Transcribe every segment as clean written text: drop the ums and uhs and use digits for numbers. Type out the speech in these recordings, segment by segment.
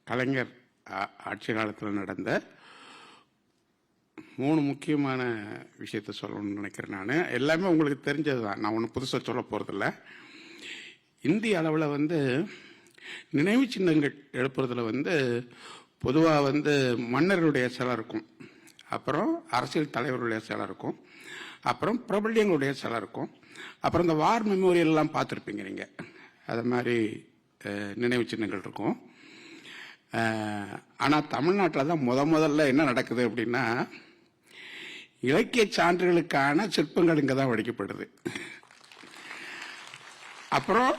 கலைஞர் ஆட்சி காலத்தில் நடந்த 3 முக்கியமான விஷயத்தை சொல்லணும்னு நினைக்கிறேன். நான் எல்லாமே உங்களுக்கு தெரிஞ்சது தான், நான் ஒன்றும் புதுசாக சொல்ல போகிறதில்ல. இந்திய அளவில் நினைவு சின்னங்கள் எழுப்புறதுல பொதுவாக மன்னர்களுடைய சிலை இருக்கும், அப்புறம் அரசியல் தலைவர்களுடைய சிலை இருக்கும், அப்புறம் பிரபல்யங்களுடைய சிலை இருக்கும், அப்புறம் இந்த வார் மெமோரியல்லாம் பார்த்துருப்பீங்க நீங்கள். அது மாதிரி நினைவு சின்னங்கள் இருக்கும். ஆனால் தமிழ்நாட்டில் தான் முதல்ல என்ன நடக்குது அப்படின்னா, இலக்கிய சான்றுகளுக்கான சிற்பங்கள் இங்கே தான் வடிக்கப்படுது. அப்புறம்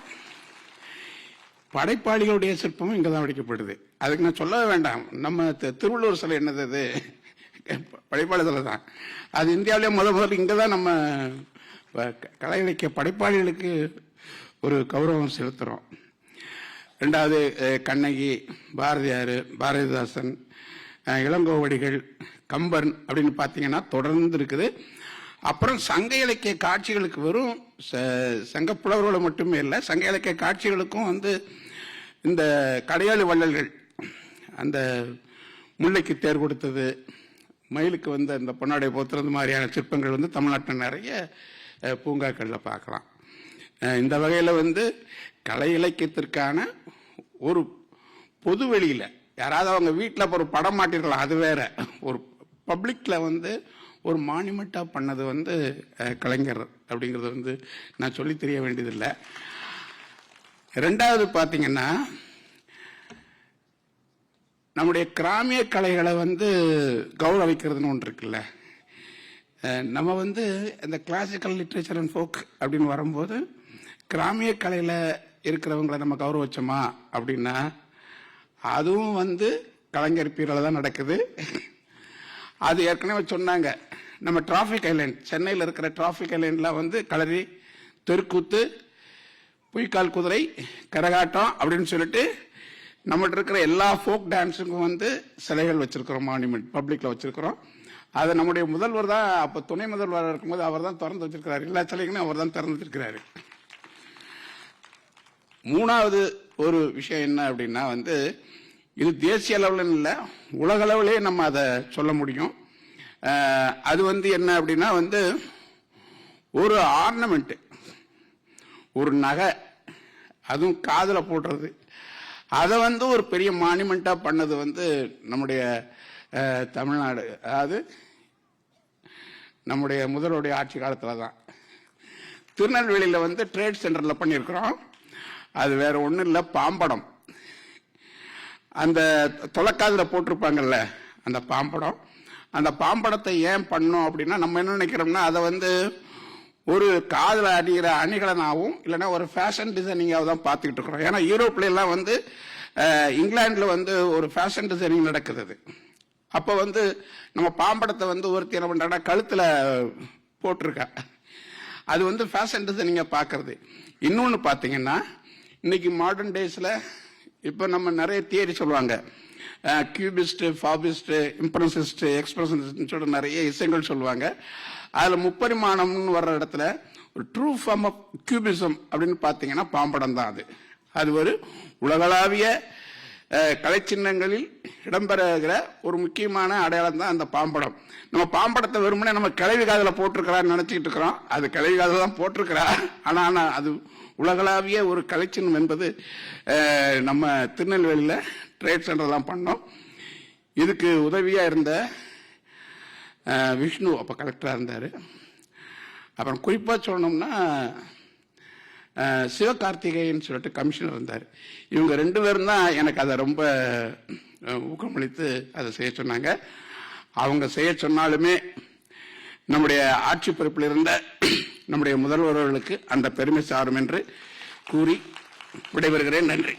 படைப்பாளிகளுடைய சிற்பமும் இங்கே தான் வடிக்கப்படுது. அதுக்கு நான் சொல்ல வேண்டாம், நம்ம திருவள்ளுவர் சிலை என்னது, அது படைப்பாளி சிலை தான். அது இந்தியாவிலே முதல்ல இங்கே தான் நம்ம கலை இலக்கிய படைப்பாளிகளுக்கு ஒரு கௌரவம் செலுத்துகிறோம். ரெண்டாவது கண்ணகி, பாரதியார், பாரதிதாசன், இளங்கோவடிகள், கம்பன் அப்படின்னு பார்த்தீங்கன்னா தொடர்ந்து இருக்குது. அப்புறம் சங்க இலக்கிய காட்சிகளுக்கு வெறும் சங்க புலவர்களை மட்டுமே இல்லை, சங்க இலக்கிய காட்சிகளுக்கும் இந்த கடையாளி வள்ளல்கள், அந்த முல்லைக்கு தேர் கொடுத்தது, மயிலுக்கு அந்த பொன்னாடை போத்துறது மாதிரியான சிற்பங்கள் தமிழ்நாட்டில் நிறைய பூங்காக்களில் பார்க்கலாம். இந்த வகையில் கலை இலக்கியத்திற்கான ஒரு பொது வெளியில் யாராவது அவங்க வீட்டில் ஒரு படம் மாட்டிருக்கலாம், அது வேற. ஒரு பப்ளிக்கில் ஒரு மானிமெண்ட்டாக பண்ணது கலைஞர் அப்படிங்கிறது நான் சொல்லி தெரிய வேண்டியதில்லை. ரெண்டாவது பார்த்தீங்கன்னா, நம்முடைய கிராமிய கலைகளை கௌரவிக்கிறதுன்னு ஒன்று இருக்குல்ல. நம்ம இந்த கிளாசிக்கல் லிட்ரேச்சர் அண்ட் ஃபோக் அப்படின்னு வரும்போது கிராமிய கலையில் இருக்கிறவங்களை நம்ம கௌரவிச்சோமா அப்படின்னா, அதுவும் கலைஞர் பீரியடில் தான் நடக்குது. அது ஏற்கனவே சொன்னாங்க. நம்ம டிராஃபிக் ஐலேண்ட், சென்னையில் இருக்கிற டிராஃபிக் ஐலேண்டில் களரி, தெருக்கூத்து, பொய்க்கால் குதிரை, கரகாட்டம் அப்படின்னு சொல்லிட்டு நம்மகிட்ட இருக்கிற எல்லா ஃபோக் டான்ஸுக்கும் சிலைகள் வச்சிருக்கிறோம், மானுமெண்ட் பப்ளிக்ல வச்சிருக்கிறோம். அதை நம்முடைய முதல்வர் தான், அப்போ துணை முதல்வர் இருக்கும்போது அவர் தான் திறந்து வச்சிருக்கிறாரு. எல்லா சிலைகளும் அவர் தான் திறந்து வச்சிருக்கிறாரு. மூணாவது ஒரு விஷயம் என்ன அப்படின்னா, இது தேசிய அளவில் இல்லை, உலக அளவிலே நம்ம அதை சொல்ல முடியும். அது என்ன அப்படின்னா, ஒரு ஆர்னமெண்ட், ஒரு நகை, அதுவும் காதில் போடுறது, அதை ஒரு பெரிய மானுமெண்டா பண்ணது நம்முடைய தமிழ்நாடு, அதாவது நம்முடைய முதல்வருடைய ஆட்சி காலத்தில் தான். திருநெல்வேலியில் ட்ரேட் சென்டரில் பண்ணியிருக்கிறோம். அது வேற ஒன்றும் இல்லை, பாம்படம். அந்த தொலைக்காதில் போட்டிருப்பாங்கல்ல அந்த பாம்படம். அந்த பாம்படத்தை ஏன் பண்ணோம் அப்படின்னா, நம்ம என்ன நினைக்கிறோம்னா, அதை ஒரு காதில் அணிகிற அணிகலனாகவும் இல்லைன்னா ஒரு ஃபேஷன் டிசைனிங்காக தான் பார்த்துக்கிட்டு இருக்கிறோம். ஏன்னா யூரோப்ல எல்லாம் இங்கிலாந்துல ஒரு ஃபேஷன் டிசைனிங் நடக்குது. அப்போ நம்ம பாம்படத்தை ஒருத்தி என்ன பண்றாங்கன்னா கழுத்துல போட்டிருக்கா. அது ஃபேஷன் டிசைனிங்கா பார்க்கறது. இன்னொன்று பார்த்தீங்கன்னா, இன்னைக்கு மாடர்ன் டேஸ்ல இப்போ நம்ம நிறைய தியரி சொல்லுவாங்க, கியூபிஸ்ட், ஃபாபிஸ்ட், இம்ப்ரெஷனிஸ்ட், எக்ஸ்பிரஷனிஸ்ட் சொல்ற நிறைய இசைகள் சொல்லுவாங்க. அதுல முப்பரிமாணம்னு வர்ற இடத்துல ஒரு ட்ரூ ஃபார்ம் ஆஃப் கியூபிசம் அப்படின்னு பார்த்தீங்கன்னா பாம்படம் தான். அது ஒரு உலகளாவிய கலை சின்னங்களில் இடம்பெறுகிற ஒரு முக்கியமான அடையாளம் தான் அந்த பாம்படம். நம்ம பாம்படத்தை வெறுமனே நம்ம கிளவி காதில் போட்டிருக்கிறான்னு நினைச்சிட்டு இருக்கிறோம். அது கிளவி காதில் தான் போட்டிருக்கிறா, ஆனா அது உலகளாவிய ஒரு கலைச்சின்னம் என்பது நம்ம திருநெல்வேலியில் ட்ரேட் சென்டர் தான் பண்ணோம். இதுக்கு உதவியா இருந்த விஷ்ணு அப்போ கலெக்டராக இருந்தார். அப்புறம் குறிப்பாக சொல்லணும்னா சிவகார்த்திகேயன் சொல்லிட்டு கமிஷனர் இருந்தார். இவங்க 2 பேரும் தான் எனக்கு அதை ரொம்ப ஊக்கமளித்து அதை செய்ய சொன்னாங்க. அவங்க செய்ய சொன்னாலுமே நம்முடைய ஆட்சி பொறுப்பில் இருந்த நம்முடைய முதல்வர்களுக்கு அந்த பெருமை சாரும் என்று கூறி விடைபெறுகிறேன். நன்றி.